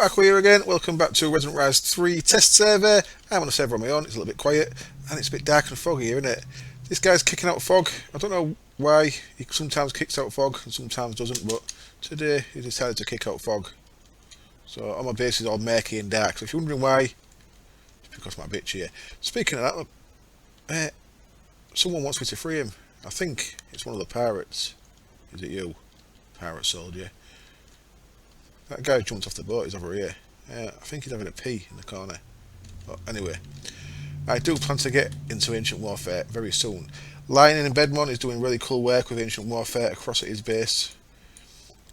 MacLeod here again. Welcome back to Resonant Rise 3 test server. I'm on a server on my own. It's a little bit quiet and it's a bit dark and foggy here, isn't it? This guy's kicking out fog. I don't know why. He sometimes kicks out fog and sometimes doesn't, but today he decided to kick out fog. So on my base is all murky and dark. So if you're wondering why, it's because my bitch here. Speaking of that, look, someone wants me to free him. I think it's one of the pirates. Is it you? Pirate soldier. That guy jumped off the boat, he's over here. I think he's having a pee in the corner. But anyway, I do plan to get into Ancient Warfare very soon. Lion in Bedmont is doing really cool work with Ancient Warfare across at his base.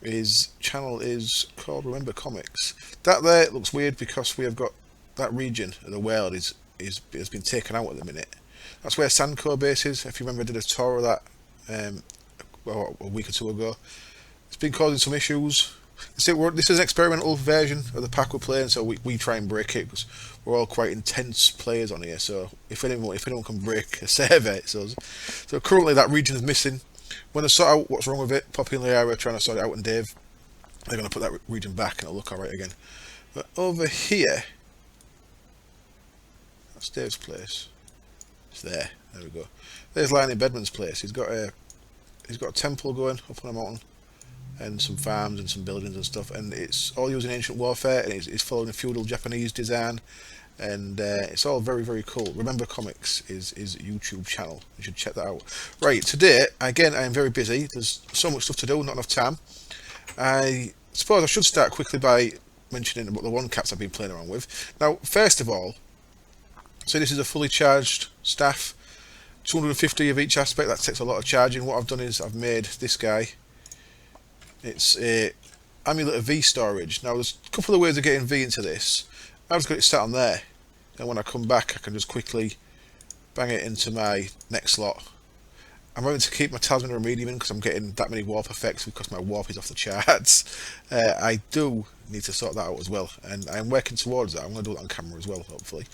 His channel is called Remember Comics. That there looks weird because we have got that region of the world has been taken out at the minute. That's where Sandco base is. If you remember, I did a tour of that well, a week or two ago. It's been causing some issues. This is an experimental version of the pack we're playing, so we try and break it because we're all quite intense players on here. So if anyone can break a server, it's us. So currently that region is missing. When I sort out what's wrong with it, Poppy and Leia are trying to sort it out, and Dave, they're going to put that region back and it'll look alright again. But over here, that's Dave's place. It's there. There we go. There's Lion in Bedman's place. He's got a temple going up on a mountain, and some farms and some buildings and stuff, and it's all using Ancient Warfare, and it's following a feudal Japanese design, and it's all very, very cool. Remember Comics is his YouTube channel. You should check that out. Right, today again I am very busy. There's so much stuff to do, not enough time. I suppose I should start quickly by mentioning about the one caps I've been playing around with. Now, first of all, so this is a fully charged staff, 250 of each aspect. That takes a lot of charging. What I've done is I've made this guy. It's a amulet of V storage. Now there's a couple of ways of getting V into this. I've just got it sat on there, and when I come back I can just quickly bang it into my next slot. I'm having to keep my Talisman of Remedium in because I'm getting that many warp effects because my warp is off the charts. I do need to sort that out as well, and I'm working towards that. I'm going to do it on camera as well, hopefully.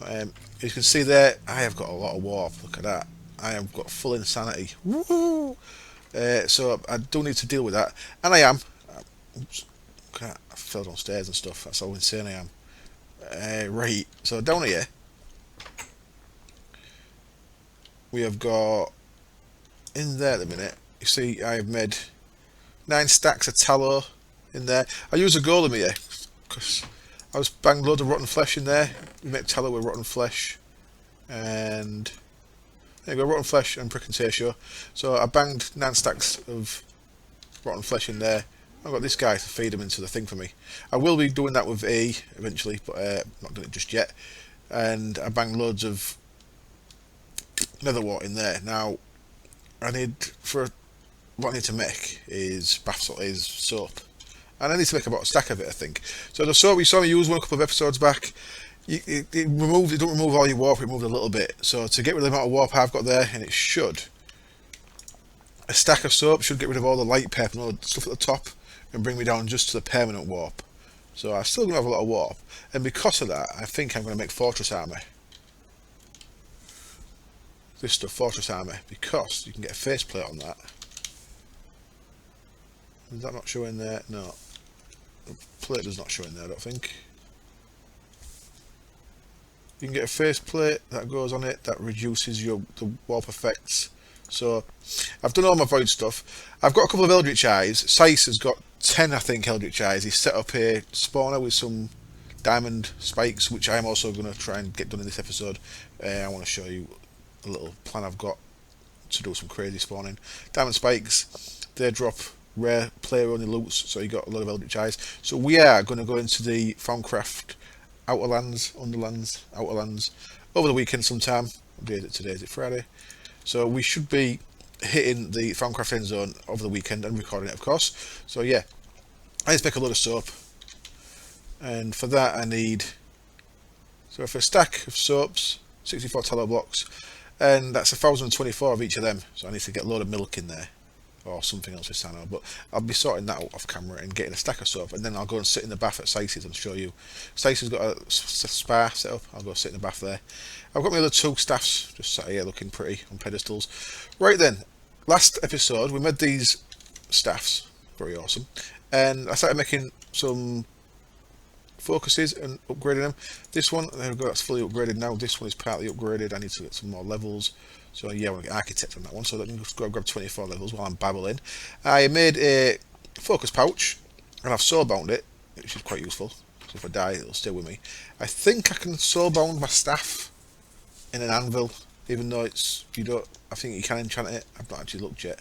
As you can see there, I have got a lot of warp. Look at that. I have got full insanity. Woo! So I do need to deal with that, and I am. Oops, I fell downstairs and stuff. That's how insane I am. Right, so down here we have got in there at the minute. You see, I have made 9 stacks of tallow in there. I use a golem here because I was banged loads of rotten flesh in there. We make tallow with rotten flesh, and there you go, rotten flesh and prickantacea. So I banged 9 stacks of rotten flesh in there. I've got this guy to feed him into the thing for me. I will be doing that with E eventually, but I'm not doing it just yet. And I banged loads of nether wart in there. Now, what I need to make is soap. And I need to make about a stack of it, I think. So the soap, you saw me use one a couple of episodes back. It don't remove all your warp, it removes a little bit. So to get rid of the amount of warp I've got there, and it should, a stack of soap should get rid of all the light pep and all the stuff at the top and bring me down just to the permanent warp. So I'm still going to have a lot of warp, and because of that I think I'm going to make fortress armor. This stuff, fortress armor, because you can get a faceplate on that. Is that not showing there? No, the plate does not show in there, I don't think. You can get a faceplate that goes on it that reduces the warp effects. So I've done all my void stuff. I've got a couple of Eldritch Eyes. Sice has got 10, I think, Eldritch Eyes. He's set up a spawner with some diamond spikes, which I'm also going to try and get done in this episode. I want to show you a little plan I've got to do some crazy spawning. Diamond spikes, they drop rare player only loots, so you got a lot of Eldritch Eyes. So we are going to go into the Farmcraft Outerlands over the weekend sometime. What day is it today? Is it Friday? So we should be hitting the Farmcraft end zone over the weekend and recording it, of course. So yeah, I need to make a load of soap, and for that I need, so for a stack of soaps, 64 tallow blocks, and that's 1,024 of each of them. So I need to get a load of milk in there, or something else with Sano, but I'll be sorting that out off camera and getting a stack of soap, and then I'll go and sit in the bath at Sice's and show you. Sice's got a spa set up. I'll go sit in the bath there. I've got my other 2 staffs just sat here looking pretty on pedestals. Right then, last episode we made these staffs, very awesome, and I started making some focuses and upgrading them. This one, there we go, that's fully upgraded now. This one is partly upgraded. I need to get some more levels. So yeah, I want to get architect on that one. So let me just go grab 24 levels while I'm babbling. I made a focus pouch and I've soulbound it, which is quite useful. So if I die, it'll stay with me. I think I can soulbound my staff in an anvil, even though it's, you don't, I think you can enchant it. I've not actually looked yet,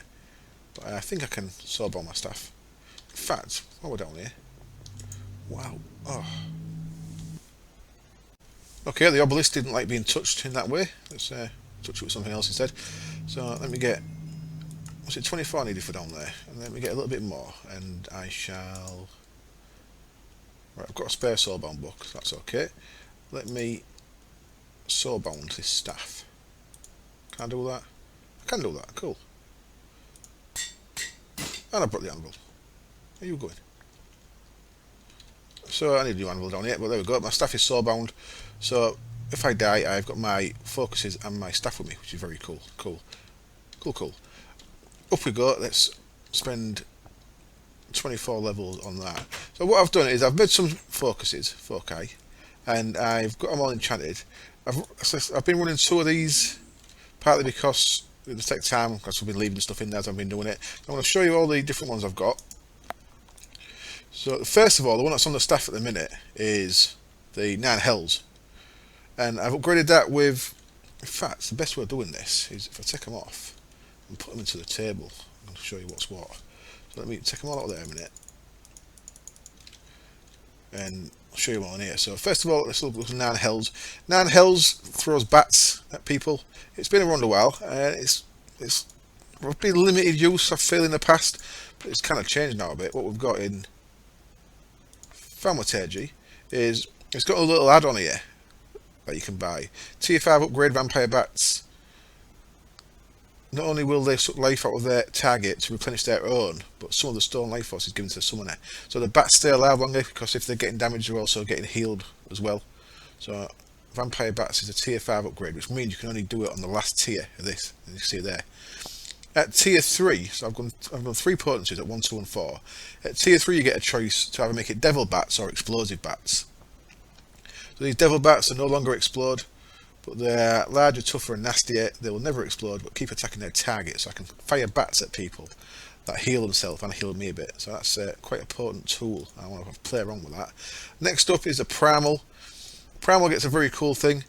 but I think I can soulbound my staff. In fact, while we're down here, wow, oh. Okay, the obelisk didn't like being touched in that way. Let's touch it with something else instead. So let me get, what's it, 24 needed for down there, and let me get a little bit more, and I shall. Right, I've got a spare soulbound book, so that's okay. Let me soulbound this staff. Can I do that? I can do that, cool. And I brought the anvil. Where are you going? So I need a new anvil down here, but there we go. My staff is soulbound, so if I die, I've got my focuses and my staff with me, which is very cool. Cool. Up we go. Let's spend 24 levels on that. So what I've done is I've made some foci, and I've got them all enchanted. I've been running 2 of these, partly because it will take time, because we've been leaving stuff in there as I've been doing it. I'm going to show you all the different ones I've got. So first of all, the one that's on the staff at the minute is the 9 Hells, and I've upgraded that with, in fact, the best way of doing this is if I take them off and put them into the table. I'm going to show you what's what. So let me take them all out there a minute, and I'll show you what on here. So first of all, let's look at 9 Hells. 9 Hells throws bats at people. It's been around a while, and it's been limited use, I feel, in the past, but it's kind of changed now a bit. What we've got in Thaumaturgy is it's got a little add-on here that you can buy. Tier 5 upgrade vampire bats. Not only will they suck life out of their target to replenish their own, but some of the stolen life force is given to the summoner. So the bats stay alive longer, because if they're getting damaged, they're also getting healed as well. So vampire bats is a tier 5 upgrade, which means you can only do it on the last tier of this, as you see there. At tier 3, so I've gone 3 potencies at 1, 2 and 4. At tier 3 you get a choice to either make it devil bats or explosive bats. So these devil bats are no longer explode, but they're larger, tougher and nastier. They will never explode, but keep attacking their target, so I can fire bats at people that heal themselves and heal me a bit. So that's quite a potent tool. I want to play around with that. Next up is a primal. Primal gets a very cool thing.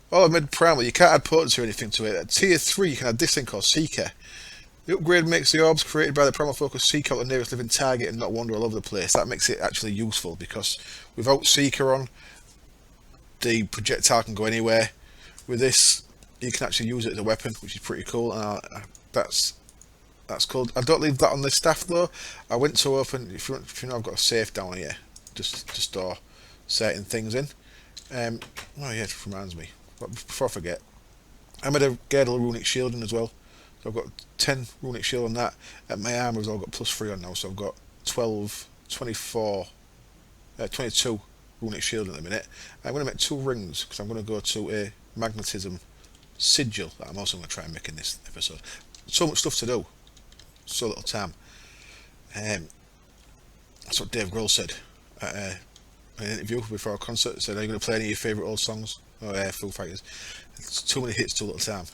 I've made primal, you can't add potency or anything to it. At tier 3 you can add this thing called Seeker. The upgrade makes the orbs created by the primal focus seek out the nearest living target and not wander all over the place. That makes it actually useful, because without Seeker on, the projectile can go anywhere. With this, you can actually use it as a weapon, which is pretty cool. That's cool. I don't leave that on the staff though. I went to open, if you know, I've got a safe down here just to store certain things in. Oh yeah, it reminds me. But before I forget, I made a girdle runic shielding as well. So I've got 10 runic shield on that, and my armor's all got +3 on now, so I've got 12, 24, 22 runic shield at the minute. I'm going to make 2 rings, because I'm going to go to a magnetism sigil that I'm also going to try and make in this episode. So much stuff to do, so little time. That's what Dave Grohl said at an interview before a concert. He said, "Are you going to play any of your favourite old songs?" Oh, Foo Fighters. It's too many hits, too little time.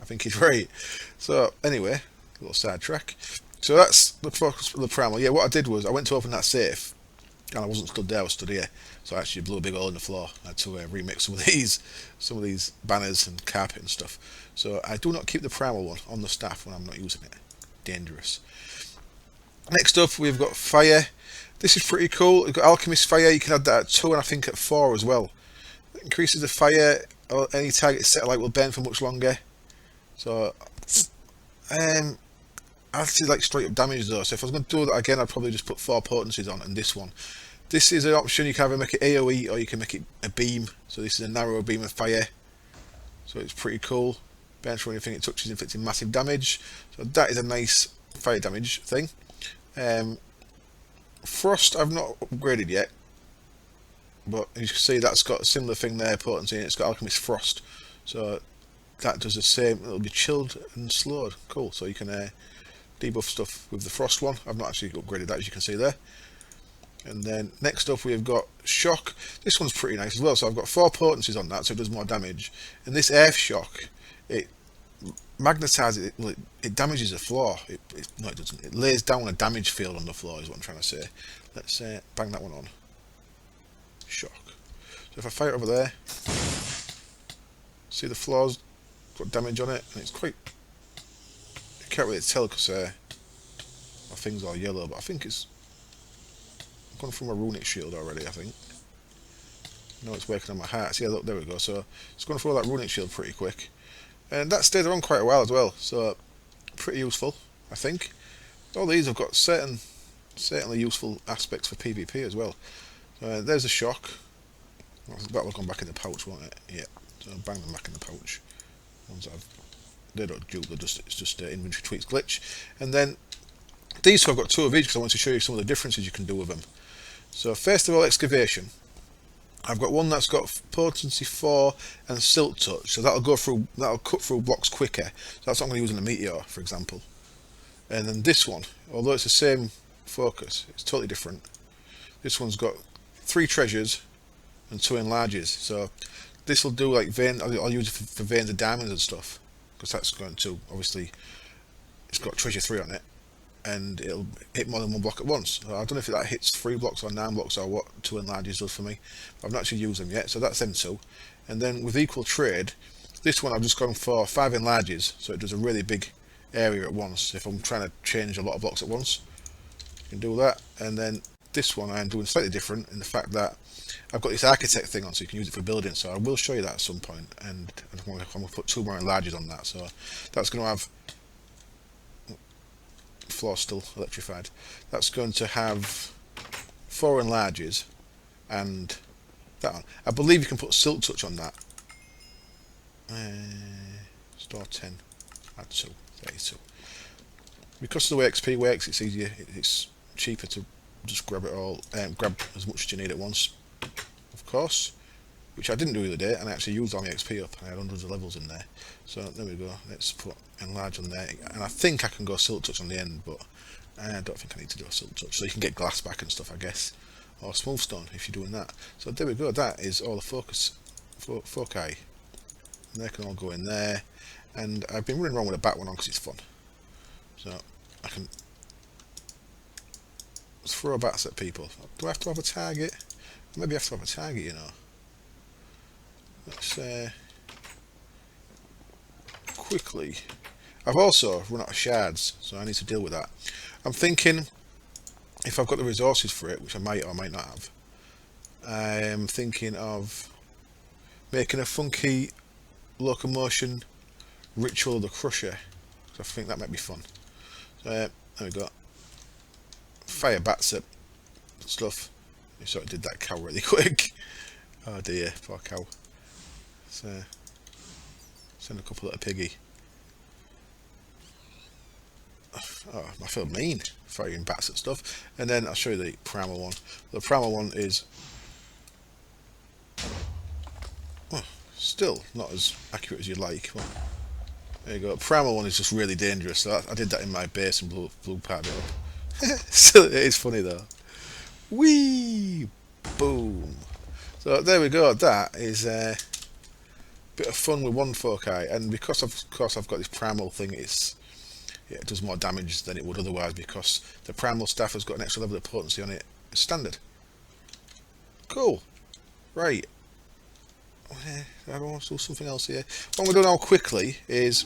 I think he's right. So anyway, a little sidetrack. So that's the focus for the primal. Yeah, what I did was I went to open that safe, and I wasn't stood there, I was stood here. So I actually blew a big hole in the floor. I had to remix some of these banners and carpet and stuff. So I do not keep the primal one on the staff when I'm not using it. Dangerous. Next up, we've got fire. This is pretty cool. We've got alchemist fire. You can add that at 2 and I think at 4 as well. It increases the fire. Or any target set alight will burn for much longer. So I actually like straight up damage though, so if I was going to do that again, I'd probably just put 4 potencies on and this one. This is an option. You can either make it AoE or you can make it a beam. So this is a narrow beam of fire, so it's pretty cool. Burns for anything it touches, inflicting massive damage. So that is a nice fire damage thing. Frost I've not upgraded yet, but as you can see, that's got a similar thing there, potency, and it's got alchemist frost, so that does the same. It'll be chilled and slowed. Cool. So you can debuff stuff with the frost one. I've not actually upgraded that, as you can see there. And then next up we've got shock. This one's pretty nice as well. So I've got 4 potencies on that, so it does more damage. And this air shock, it magnetizes it. Well, it damages the floor. No, it doesn't. It lays down a damage field on the floor. Is what I'm trying to say. Let's bang that one on. Shock. So if I fire it over there, see the floor's got damage on it, and it's quite. You can't really tell because my thing's all yellow, but I think it's gone from a runic shield already. I think. No, it's working on my heart. See, look, there we go. So it's going through all that runic shield pretty quick, and that stayed around quite a while as well. So pretty useful, I think. All these have got certainly useful aspects for PvP as well. There's a shock. That'll come back in the pouch, won't it? Yeah. So bang them back in the pouch. Ones that they don't dupe. It's just inventory tweaks glitch. And then these two I've got 2 of each because I want to show you some of the differences you can do with them. So first of all, excavation. I've got one that's got potency 4 and silt touch. So that'll cut through blocks quicker. So that's what I'm going to use in the meteor, for example. And then this one, although it's the same focus, it's totally different. This one's got 3 treasures and 2 enlarges. So this will do like vein. I'll use it for veins of diamonds and stuff because that's going to obviously it's got treasure 3 on it, and it'll hit more than 1 block at once. I don't know if that hits 3 blocks or 9 blocks or what 2 enlarges does for me. I've not actually used them yet, so that's them 2. And then with equal trade, this one I've just gone for 5 enlarges, so it does a really big area at once. If I'm trying to change a lot of blocks at once, you can do that. And then this one I'm doing slightly different in the fact that I've got this architect thing on, so you can use it for building. So I will show you that at some point, and I'm going to put 2 more enlarges on that. So that's going to have floor still electrified. That's going to have 4 enlarges and that one. I believe you can put silt touch on that. Store 10, add 2, 32. Because of the way XP works, it's easier. It's cheaper to just grab it all, grab as much as you need at once, of course, which I didn't do the other day, and I actually used all my XP up. I had hundreds of levels in there. So there we go. Let's put enlarge on there, and I think I can go silt touch on the end, but I don't think I need to do a silt touch. So you can get glass back and stuff, I guess, or smooth stone if you're doing that. So there we go. That is all the foci. And they can all go in there, and I've been running around with a bat one on because it's fun. So I can throw bats at people. Do I have to have a target? Maybe I have to have a target, you know. Let's quickly. I've also run out of shards, so I need to deal with that. I'm thinking if I've got the resources for it, which I might or might not have, I'm thinking of making a funky locomotion ritual of the crusher. So I think that might be fun. So there we go. Fire bats at stuff. You sort of did that cow really quick. Oh dear, poor cow. So send a couple at a piggy. Oh, I feel mean firing bats at stuff. And then I'll show you the primal one. The primal one is still not as accurate as you'd like. Well, there you go. The primal one is just really dangerous. So I did that in my base and blew part of it up. So it is funny though. Whee! Boom! So there we go. That is a bit of fun with one foci, and because of course I've got this primal thing, it does more damage than it would otherwise because the primal staff has got an extra level of potency on it. It's standard. Cool. Right. I want to do something else here. What I'm going to do now quickly is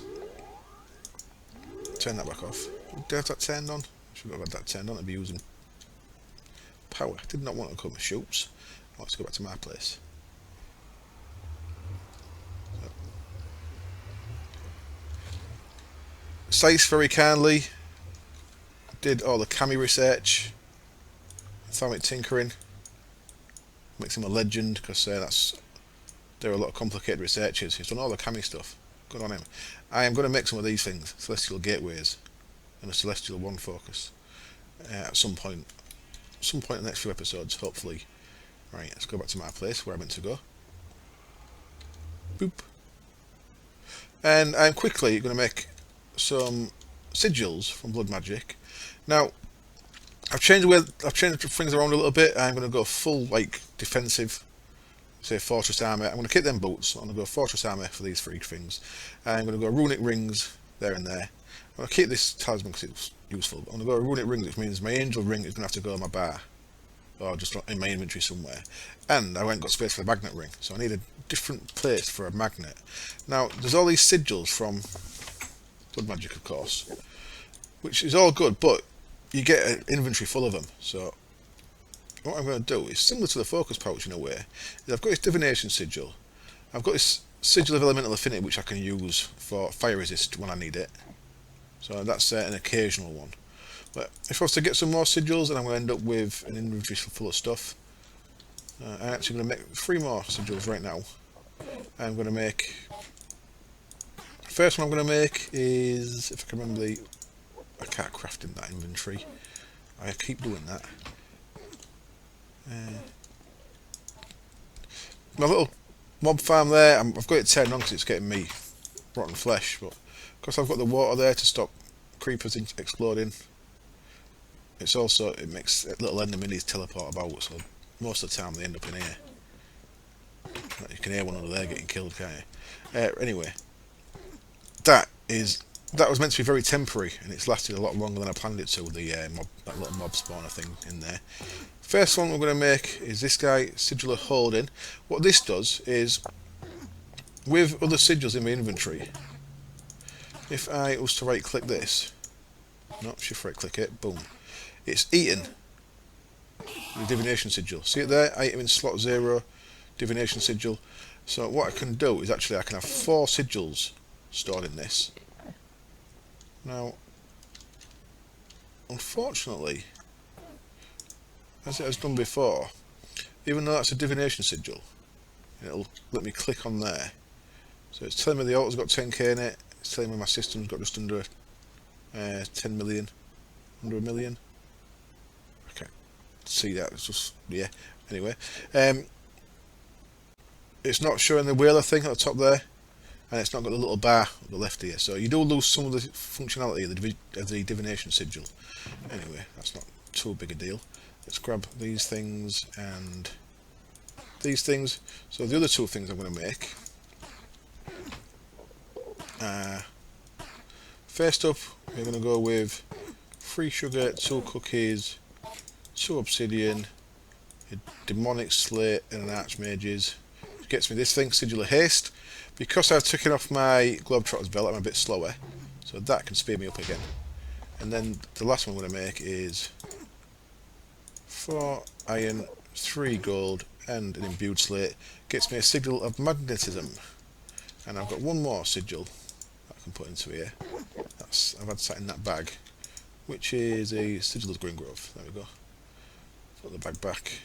turn that back off. Do I have that turned on? I should have had that turned on to be using power. I did not want to come with shoots. Let's go back to my place. Sice very kindly did all the cami research, atomic tinkering, makes him a legend because there are a lot of complicated researchers. He's done all the cami stuff. Good on him. I am going to make some of these things, celestial gateways and a celestial one focus at some point in the next few episodes, hopefully. Right, let's go back to my place where I meant to go. Boop. And I'm quickly going to make some sigils from blood magic. Now, I've changed things around a little bit. I'm going to go full like defensive, say fortress armor. I'm going to keep them boots. I'm going to go fortress armor for these three things. I'm going to go runic rings there and there. I'm going to keep this talisman because it's useful. I'm going to go runic rings, which means my angel ring is going to have to go on my bar, or just in my inventory somewhere. And I haven't got space for the magnet ring, so I need a different place for a magnet. Now, there's all these sigils from blood magic, of course, which is all good, but you get an inventory full of them. So what I'm going to do is similar to the focus pouch in a way. Is I've got this divination sigil. I've got this sigil of elemental affinity, which I can use for fire resist when I need it. So that's an occasional one. But if I was to get some more sigils, then I'm going to end up with an inventory full of stuff. I'm actually going to make 3 more sigils right now. I'm going to make... The first one I'm going to make is... If I can remember the... I can't craft in that inventory. I keep doing that. My little mob farm there, I've got it turned on because it's getting me rotten flesh, but because I've got the water there to stop creepers exploding, it makes little ender minis teleport about, so most of the time they end up in here. You can hear one under there getting killed, can't you? Anyway, that was meant to be very temporary, and it's lasted a lot longer than I planned it to, that little mob spawner thing in there. First one we're going to make is this guy, Sigil of Holding. What this does is, with other sigils in my inventory, if I was to right click this, shift right click it, boom, it's eaten the divination sigil. See it there? Item in slot 0, divination sigil. So what I can do is actually I can have 4 sigils stored in this. Now, unfortunately, as it has done before, even though that's a divination sigil, it'll let me click on there. So it's telling me the altar's got 10k in it, it's telling me my system's got just under 10 million, under a million. I can't see that, it's just, yeah, anyway. It's not showing the whaler thing at the top there, and it's not got the little bar on the left here, so you do lose some of the functionality of the divination sigil. Anyway, that's not too big a deal. Let's grab these things and these things. So the other 2 things I'm going to make. First up, we're going to go with 3 sugar, 2 cookies, 2 obsidian, a demonic slate, and an archmage's. Which gets me this thing, Sigil of Haste. Because I've taken off my Globetrotter's belt, I'm a bit slower, so that can speed me up again. And then the last one I'm going to make is 4 iron, 3 gold, and an imbued slate. Gets me a Sigil of Magnetism. And I've got 1 more sigil that I can put into here. I've had sat in that bag, which is a Sigil of Green Grove. There we go. Put the bag back.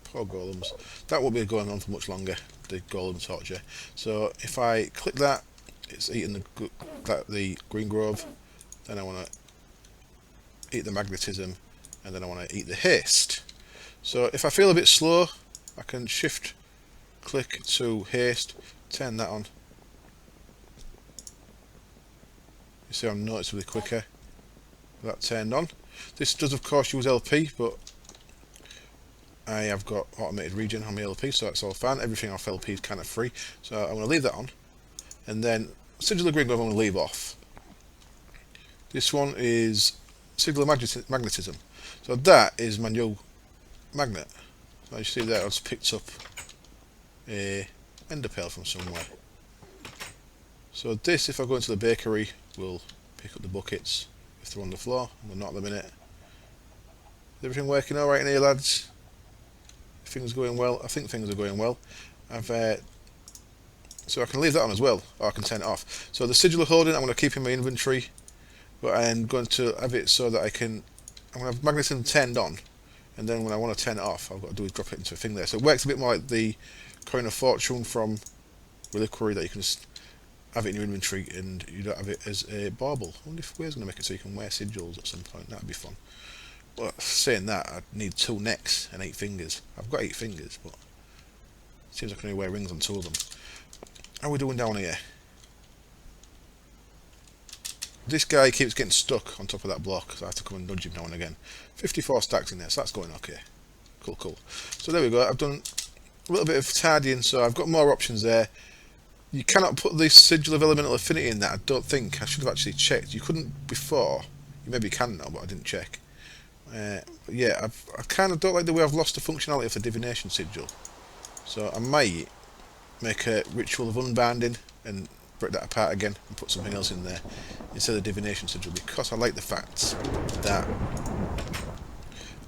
Poor golems. That won't be going on for much longer, the golem torture. So if I click that, it's eating the Green Grove. Then I want to eat the Magnetism, and then I want to eat the Haste. So if I feel a bit slow, I can shift click to Haste, turn that on. You see I'm noticeably quicker with that turned on. This does of course use LP, but I have got automated regen on my LP, so that's all fine. Everything off LP is kind of free, so I'm going to leave that on. And then Sigil of Green Glove I'm going to leave off. This one is Sigil of Magnetism. So that is my new magnet. So as you see there, I just picked up a ender pearl from somewhere. So this, if I go into the bakery, will pick up the buckets if they're on the floor, and they're not at the minute. Is everything working alright in here, lads? Things going well? I think things are going well. So I can leave that on as well, or I can turn it off. So the Sigil of Holding I'm going to keep in my inventory, but I'm going to have it so that I'm going to have magnetism turned on, and then when I want to turn it off, I've got to do is drop it into a thing there. So it works a bit more like the Coin of Fortune from Reliquary, that you can just have it in your inventory and you don't have it as a bauble. I wonder if we're going to make it so you can wear sigils at some point. That'd be fun. But saying that, I'd need 2 necks and 8 fingers. I've got 8 fingers, but it seems like I can only wear rings on 2 of them. How are we doing down here? this guy keeps getting stuck on top of that block, so I have to come and nudge him now and again. 54 stacks in there, so that's going okay. Cool, cool. So there we go. I've done a little bit of tidying, so I've got more options there. You cannot put this Sigil of Elemental Affinity in that, I don't think. I should have actually checked. You couldn't before. You maybe can now, but I didn't check. But yeah, I kind of don't like the way I've lost the functionality of the Divination Sigil. So I might make a Ritual of Unbinding and break that apart again and put something else in there instead of Divination Sigil, because I like the fact that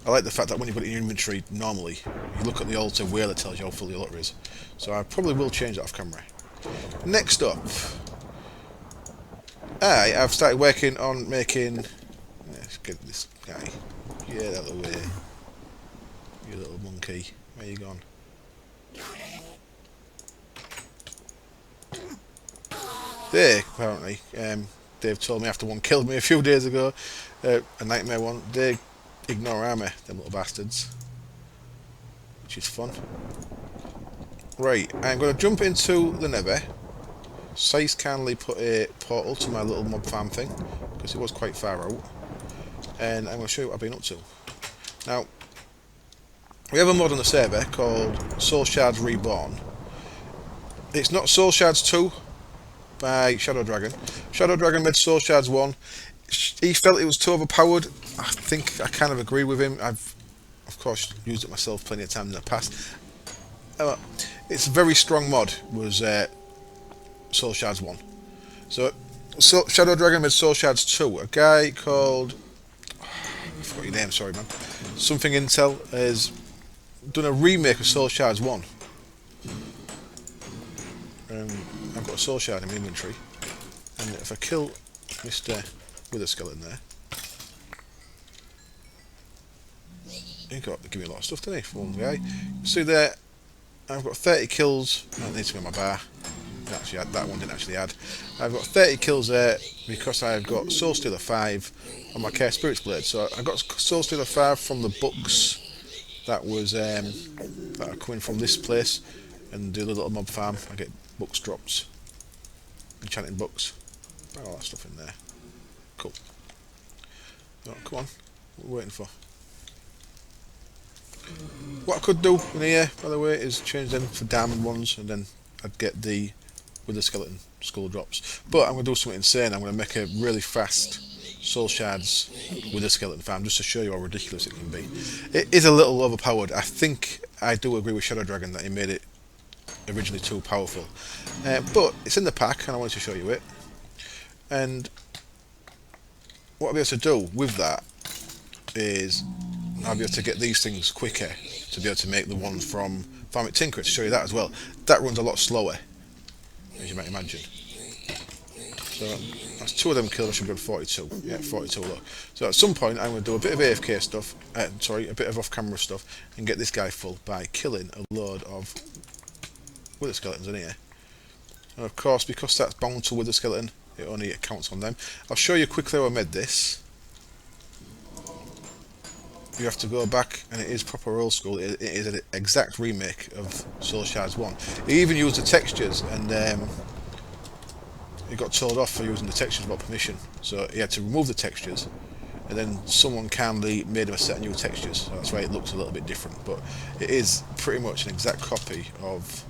when you've got it in your inventory normally, you look at the altar where it tells you how full your altar is. So I probably will change that off camera. Next up, I've started working on making... Let's get this guy. Yeah, out of the way. You little monkey. Where you gone? There, apparently. Dave told me after one killed me a few days ago. A nightmare one. They ignore armour, them little bastards. Which is fun. Right, I'm going to jump into the Nether. Sice kindly put a portal to my little mob farm thing, because it was quite far out. And I'm going to show you what I've been up to. Now, we have a mod on the server called Soul Shards Reborn. It's not Soul Shards 2 by Shadow Dragon. Shadow Dragon made Soul Shards 1. He felt it was too overpowered. I think I kind of agree with him. I've, of course, used it myself plenty of times in the past. It's a very strong mod, was Soul Shards 1. So Shadow Dragon made Soul Shards 2. A guy called... I forgot your name, sorry man. Something Intel has done a remake of Soul Shards 1. I've got a Soul Shard in my inventory. And if I kill Mr. Wither Skeleton there... He got to give me a lot of stuff, didn't he, for one guy. See there, I've got 30 kills. That needs to be on my bar. Actually, that one didn't actually add. I've got 30 kills there because I've got Soul Stealer 5 on my Care Spirits Blade. So I got Soul Stealer 5 from the books that was that are coming from this place, and do the little mob farm. I get books drops, enchanting books, all that stuff in there. Cool. Oh, come on, what are we waiting for? What I could do in here, by the way, is change them for diamond ones, and then I'd get the Wither Skeleton skull drops. But I'm going to do something insane. I'm going to make a really fast Soul Shards Wither Skeleton farm, just to show you how ridiculous it can be. It is a little overpowered. I think I do agree with Shadow Dragon that he made it originally too powerful. But it's in the pack, and I wanted to show you it. And what I'll be able to do with that is I'll be able to get these things quicker, to be able to make the one from Farming Tinker, to show you that as well. That runs a lot slower, as you might imagine. So that's 2 of them killed. I should be on 42. Yeah, 42 look. So at some point I'm going to do a bit of AFK stuff, a bit of off-camera stuff, and get this guy full by killing a load of Wither Skeletons in here. And of course, because that's bound to Wither Skeleton, it only counts on them. I'll show you quickly how I made this. You have to go back, and it is proper old school. It is an exact remake of Soul Shards 1. He even used the textures, and he got told off for using the textures without permission. So he had to remove the textures, and then someone kindly made him a set of new textures. So that's why it looks a little bit different. But it is pretty much an exact copy of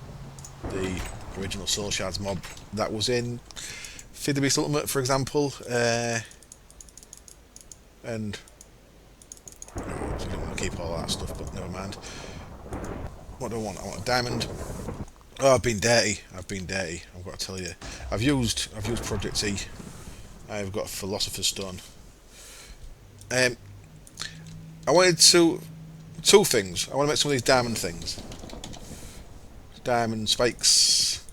the original Soul Shards mob that was in Feed the Beast Ultimate, for example, and I don't want to keep all that stuff, but never mind. What do I want? I want a diamond. Oh, I've been dirty. I've got to tell you. I've used Project E. I've got a Philosopher's Stone. I wanted two things. I want to make some of these diamond things. Diamond spikes.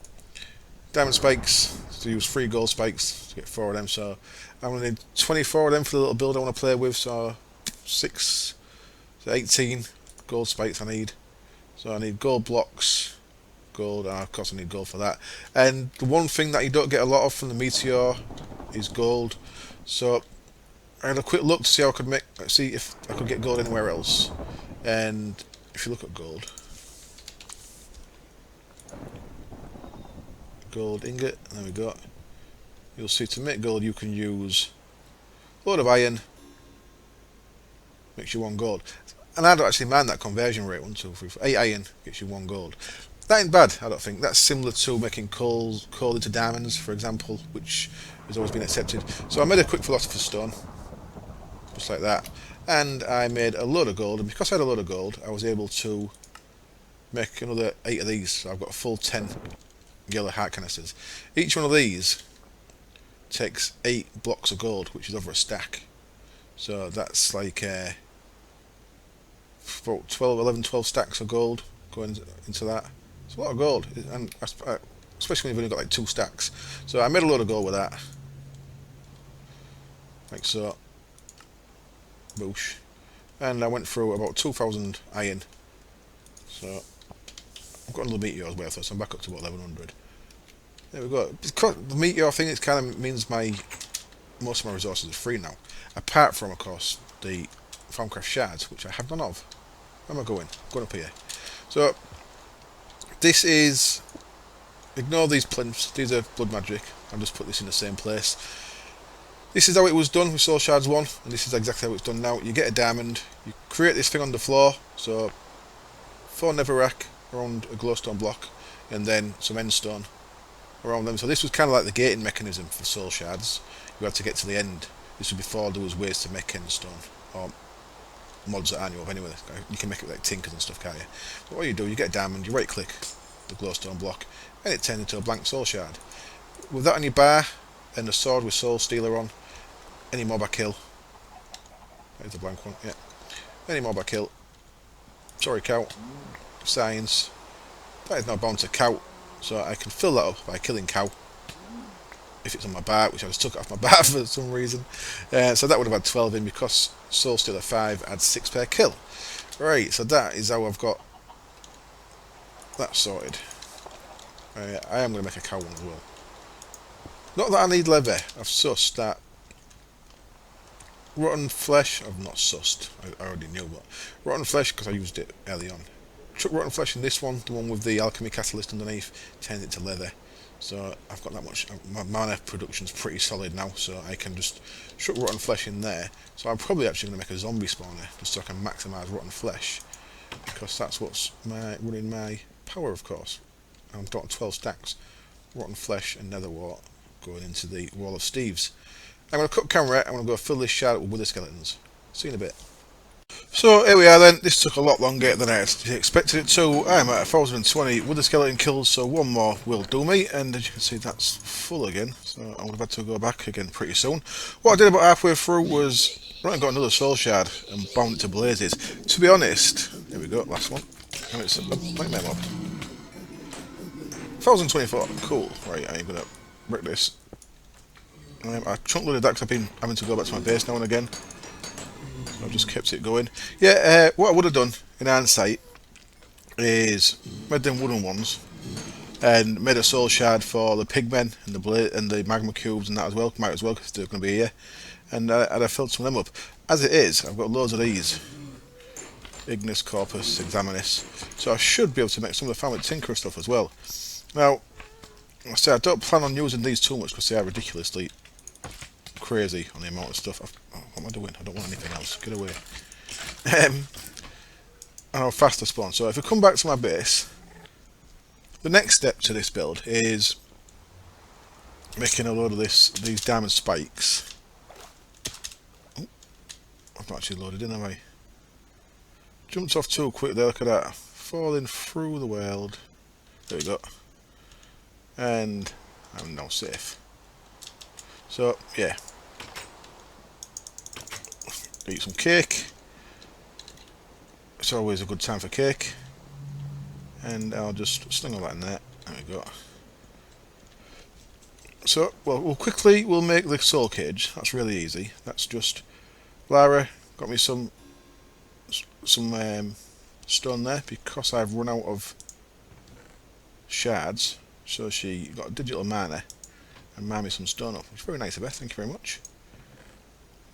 To use 3 gold spikes to get 4 of them. So I'm going to need 24 of them for the little build I want to play with. So 6 to 18 gold spikes I need. So I need gold blocks, gold, and of course I need gold for that. And the one thing that you don't get a lot of from the meteor is gold. So I had a quick look to see how I could see if I could get gold anywhere else. And if you look at gold ingot, there we go. you'll see to make gold you can use a load of iron, makes you 1 gold. And I don't actually mind that conversion rate. 1, 2, 3, 4, 8 iron gets you 1 gold. That ain't bad, I don't think. That's similar to making coal into diamonds, for example, which has always been accepted. So I made a quick philosopher's stone, just like that, and I made a load of gold. And because I had a load of gold, I was able to make another 8 of these. So I've got a full 10 yellow heart canisters. Each one of these takes 8 blocks of gold, which is over a stack. So that's like about 12 stacks of gold going into that. It's a lot of gold, and especially when you've only got like 2 stacks. So I made a load of gold with that, like so. Boosh. And I went through about 2,000 iron. So I've got another meteor's worth, so I'm back up to about 1,100. There we go. Because the meteor thing, it kind of means most of my resources are free now. Apart from, of course, the Farmcraft shards, which I have none of. Where am I going? I'm going up here. So this is, ignore these plinths, these are blood magic. I've just put this in the same place. This is how it was done with Soul Shards 1, and this is exactly how it's done now. You get a diamond, you create this thing on the floor, so 4 netherrack around a glowstone block, and then some endstone around them. So this was kind of like the gating mechanism for Soul Shards. You had to get to the end. This was before there was ways to make endstone, or mods that I knew of anyway. You can make it like tinkers and stuff, can't you? So what you do, you get a diamond, you right click the glowstone block, and it turns into a blank Soul Shard. With that on your bar, and a sword with Soul Stealer on, any mob I kill, there's a blank one, yeah, any mob I kill, sorry cow, science, that is now bound to cow, so I can fill that up by killing cow, if it's on my bar, which I just took it off my bar for some reason, so that would have had 12 in, because Soul Stealer 5 adds 6 per kill. Right, so that is how I've got that sorted. I am going to make a cow one as well. Not that I need leather, I've sussed that rotten flesh, I've not sussed, I already knew, but rotten flesh, because I used it early on. Chuck rotten flesh in this one, the one with the alchemy catalyst underneath, turns it to leather. So I've got that much, my mana production's pretty solid now, so I can just chuck rotten flesh in there. So I'm probably actually going to make a zombie spawner, just so I can maximise rotten flesh, because that's what's running my power, of course. I've got 12 stacks, rotten flesh and nether wart, going into the Wall of Steves. I'm going to cut camera, I'm going to go fill this shard up with wither skeletons. See you in a bit. So here we are then, this took a lot longer than I expected it to. I'm at 1,020 wither skeleton kills, so one more will do me, and as you can see that's full again, so I would have had to go back again pretty soon. What I did about halfway through was, right, I got another soul shard and bound it to blazes. To be honest, here we go, last one, and it's a nightmare mob. 1,024, cool, right, I'm going to break this. I chunk loaded that because I've been having to go back to my base now and again. I've just kept it going. Yeah, what I would have done in hindsight is made them wooden ones and made a soul shard for the pigmen and the magma cubes and that as well. Might as well because they're going to be here. And I filled some of them up. As it is, I've got loads of these. Ignis, Corpus, Examinis. So I should be able to make some of the Family Tinkerer stuff as well. Now, I say I don't plan on using these too much because they are ridiculously crazy on the amount of stuff. What am I doing? I don't want anything else. Get away. And how fast I spawn. So if we come back to my base, the next step to this build is making a load of these diamond spikes. Oh, I've not actually loaded in, have I? Jumped off too quick there, look at that. Falling through the world. There we go. And I'm now safe. So, yeah. Eat some cake. It's always a good time for cake. And I'll just sling all that in there. There we go. So, well, we'll make the soul cage. That's really easy. That's just Lara got me some stone there because I've run out of shards. So she got a digital mana and mined me some stone up. Which is very nice of her. Thank you very much.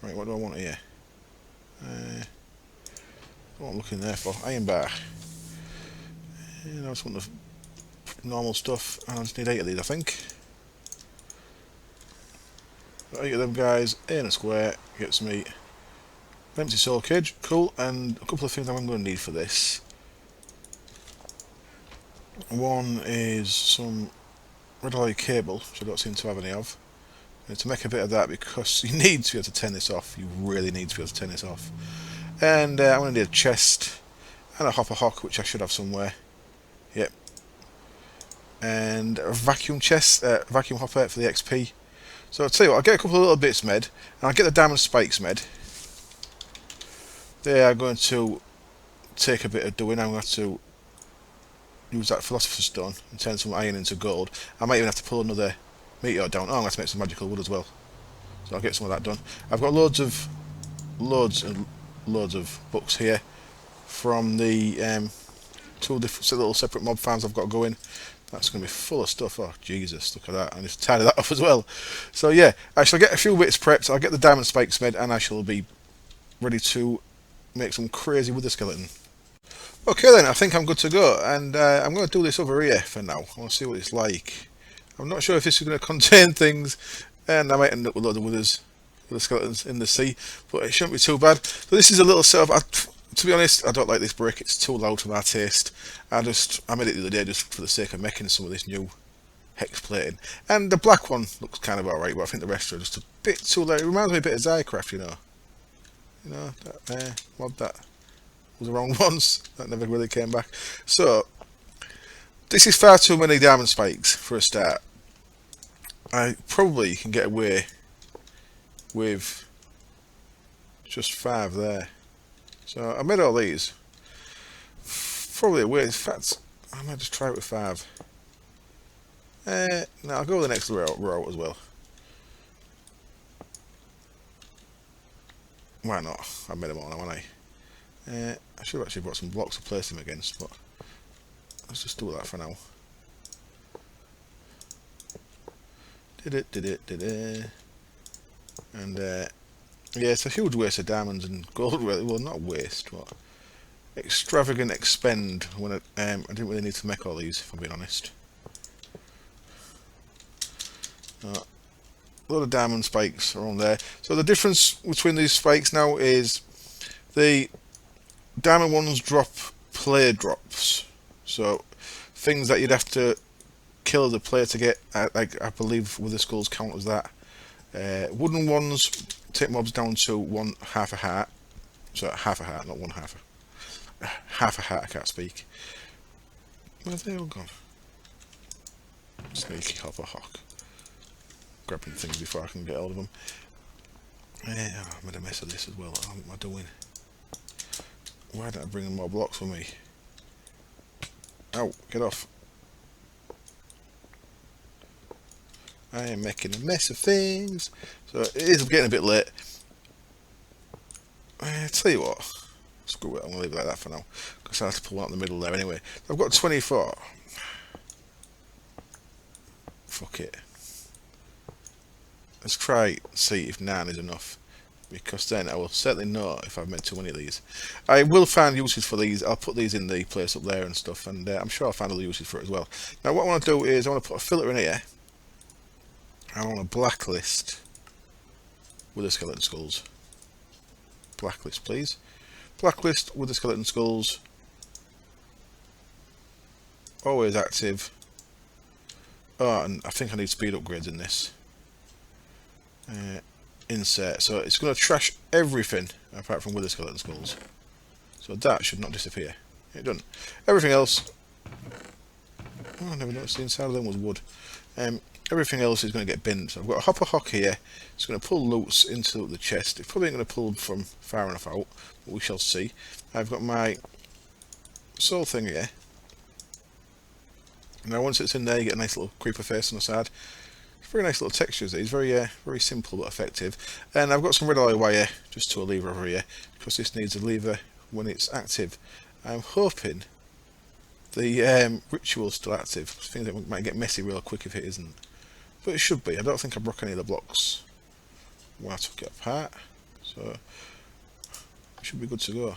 Right, what do I want here? What I'm looking there for? Iron bar. I just want the normal stuff. I just need 8 of these, I think. I get them guys in a square, gets me an empty soul cage, cool, and a couple of things I'm going to need for this. One is some red eye cable, which I don't seem to have any of. And to make a bit of that, because you need to be able to turn this off, you really need to be able to turn this off. And I'm going to need a chest and a hopper hock, which I should have somewhere. Yep. And a vacuum chest, vacuum hopper for the XP. So I'll tell you what, I'll get a couple of little bits made, and I'll get the diamond spikes made. They are going to take a bit of doing. I'm going to have to use that philosopher's stone and turn some iron into gold. I might even have to pull another meteor down. Oh, I'm going to have to make some magical wood as well. So I'll get some of that done. I've got loads and loads of books here from the two different little separate mob farms I've got going. That's going to be full of stuff. Oh, Jesus, look at that. I need to tidy that up as well. So, yeah, I shall get a few bits prepped. I'll get the diamond spikes made, and I shall be ready to make some crazy wither skeleton. Okay, then, I think I'm good to go. And I'm going to do this over here for now. I want to see what it's like. I'm not sure if this is going to contain things, and I might end up with a load of wither skeletons in the sea, but it shouldn't be too bad. So this is a little setup. To be honest, I don't like this brick. It's too loud for my taste. I made it the other day just for the sake of making some of this new hex plating. And the black one looks kind of alright, but I think the rest are just a bit too loud. It reminds me a bit of Zycraft, you know. You know, that mod that was around once. That never really came back. So, this is far too many diamond spikes for a start. I probably can get away with just 5 there. So I made all these. Probably a waste. In fact, I might just try it with 5. No, I'll go with the next row as well. Why not? I made them all now, haven't I? I should have actually brought some blocks to place them against, but let's just do that for now. Did it. And yeah, it's a huge waste of diamonds and gold, really. Well, not waste, but extravagant expend when I didn't really need to make all these, if I'm being honest. A lot of diamond spikes are on there. So the difference between these spikes now is the diamond ones drop player drops. So things that you'd have to kill the player to get, like I believe wither skulls count as that. Wooden ones take mobs down to 1/2 a heart. So 1/2 a heart, not 1/2. 1/2 a heart, I can't speak. Where's they all gone? Sneaky hopper hawk. Grabbing things before I can get hold of them. I made a mess of this as well. What am I doing? Why didn't I bring in more blocks for me? Ow, get off. I am making a mess of things. So it is getting a bit late. Tell you what, screw it, I'm going to leave it like that for now, because I have to pull out in the middle there anyway. I've got 24. Fuck it. Let's try see if 9 is enough, because then I will certainly know if I've made too many of these. I will find uses for these. I'll put these in the place up there and stuff, and I'm sure I'll find other uses for it as well. Now what I want to do is I want to put a filter in here. I want to blacklist with the skeleton skulls. Blacklist, please. Blacklist with the skeleton skulls. Always active. Oh, and I think I need speed upgrades in this. Insert. So it's going to trash everything apart from wither skeleton skulls. So that should not disappear. It doesn't. Everything else. Oh, I never noticed the inside of them was wood. Everything else is going to get binned. So I've got a hopper hock here. It's going to pull loots into the chest. It's probably going to pull from far enough out, but we shall see. I've got my soul thing here. Now once it's in there, you get a nice little creeper face on the side. It's very nice little textures. It's very simple but effective. And I've got some red eye wire just to a lever over here, because this needs a lever when it's active. I'm hoping the ritual's still active. I think it might get messy real quick if it isn't. But it should be. I don't think I broke any of the blocks when I took it apart. So it should be good to go.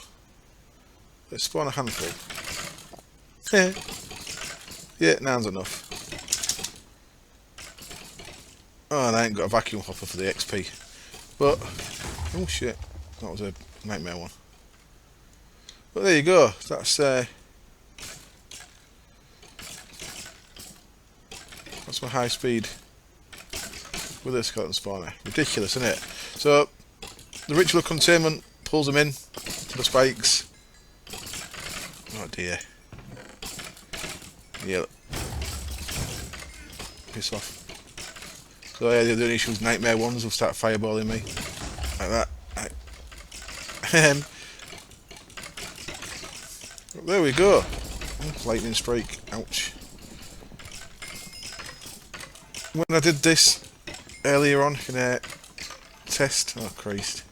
Let's spawn a handful. Yeah, 9's enough. Oh, and I ain't got a vacuum hopper for the XP. But, oh shit, that was a nightmare one. But there you go, that's my high speed with a skeleton spawner. Ridiculous, isn't it? So, the ritual containment pulls them in to the spikes. Oh dear. Yeah. Piss off. So yeah, the other issues, nightmare ones will start fireballing me. Like that. There we go. Lightning strike. Ouch. When I did this earlier on in a test, oh Christ,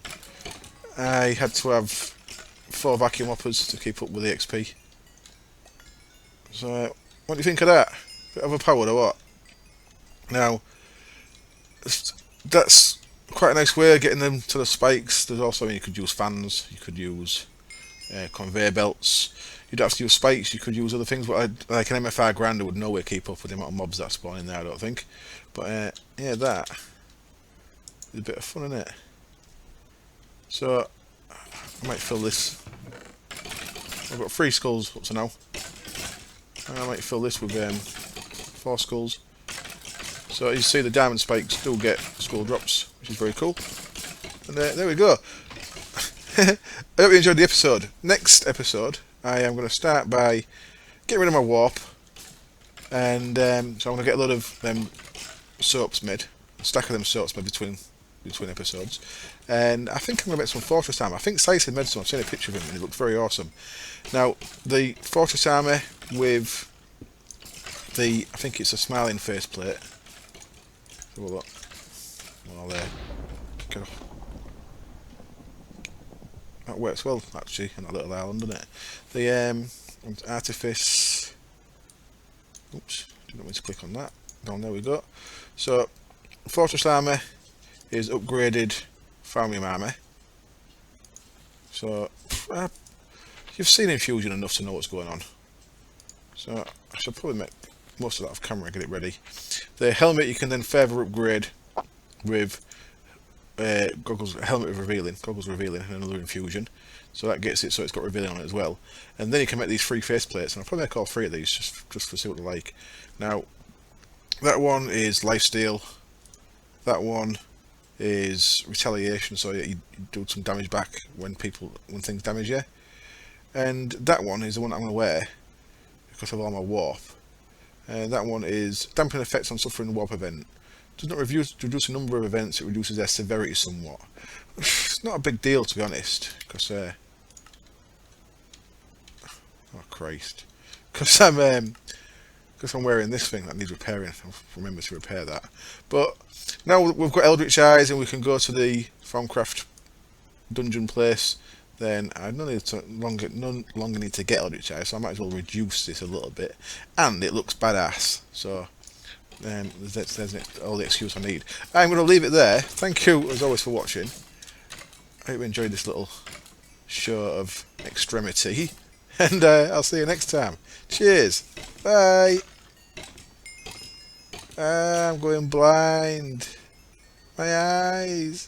I had to have 4 vacuum hoppers to keep up with the XP. So, what do you think of that? Bit overpowered or what? Now, that's quite a nice way of getting them to the spikes. There's also, you could use fans, you could use conveyor belts. You don't have to use spikes, you could use other things, but like an MFR grinder would nowhere keep up with the amount of mobs that spawn in there, I don't think. But yeah, that is a bit of fun, isn't it? So, I might fill this. I've got 3 skulls up to now. I might fill this with 4 skulls. So as you see, the diamond spikes do get skull drops, which is very cool. And there we go. I hope you enjoyed the episode. Next episode, I am going to start by getting rid of my warp. And so I'm going to get a lot of soaps made. A stack of them soaps made between episodes. And I think I'm going to make some fortress armor. I think Sigil made some. I've seen a picture of him and it looks very awesome. Now, the fortress armor with the, I think it's a smiling faceplate. Have a look. Well, get off. That works well, actually, in that little island, doesn't it? The artifice. Oops, didn't mean to click on that. Down there we go. So, fortress armor is upgraded farmium armor. So, you've seen Infusion enough to know what's going on. So, I should probably make most of that off camera and get it ready. The helmet you can then further upgrade with helmet with revealing, goggles revealing, and another infusion. So that gets it so it's got revealing on it as well. And then you can make these 3 faceplates, and I'll probably make all 3 of these just to see what they're like. Now, that one is lifesteal. That one is retaliation, so you do some damage back when things damage you. And that one is the one I'm going to wear because of all my warp. That one is dampen effects on suffering warp event. Does not reduce the number of events, it reduces their severity somewhat. It's not a big deal, to be honest, because oh Christ, because I'm wearing this thing that needs repairing. I'll remember to repair that. But now we've got Eldritch Eyes and we can go to the Farmcraft dungeon place. Then I no longer need to get Eldritch Eyes, so I might as well reduce this a little bit, and it looks badass. So there's all the excuse I need. I'm going to leave it there. Thank you as always for watching. I hope you enjoyed this little show of extremity, and I'll see you next time. Cheers. Bye. I'm going blind. My eyes.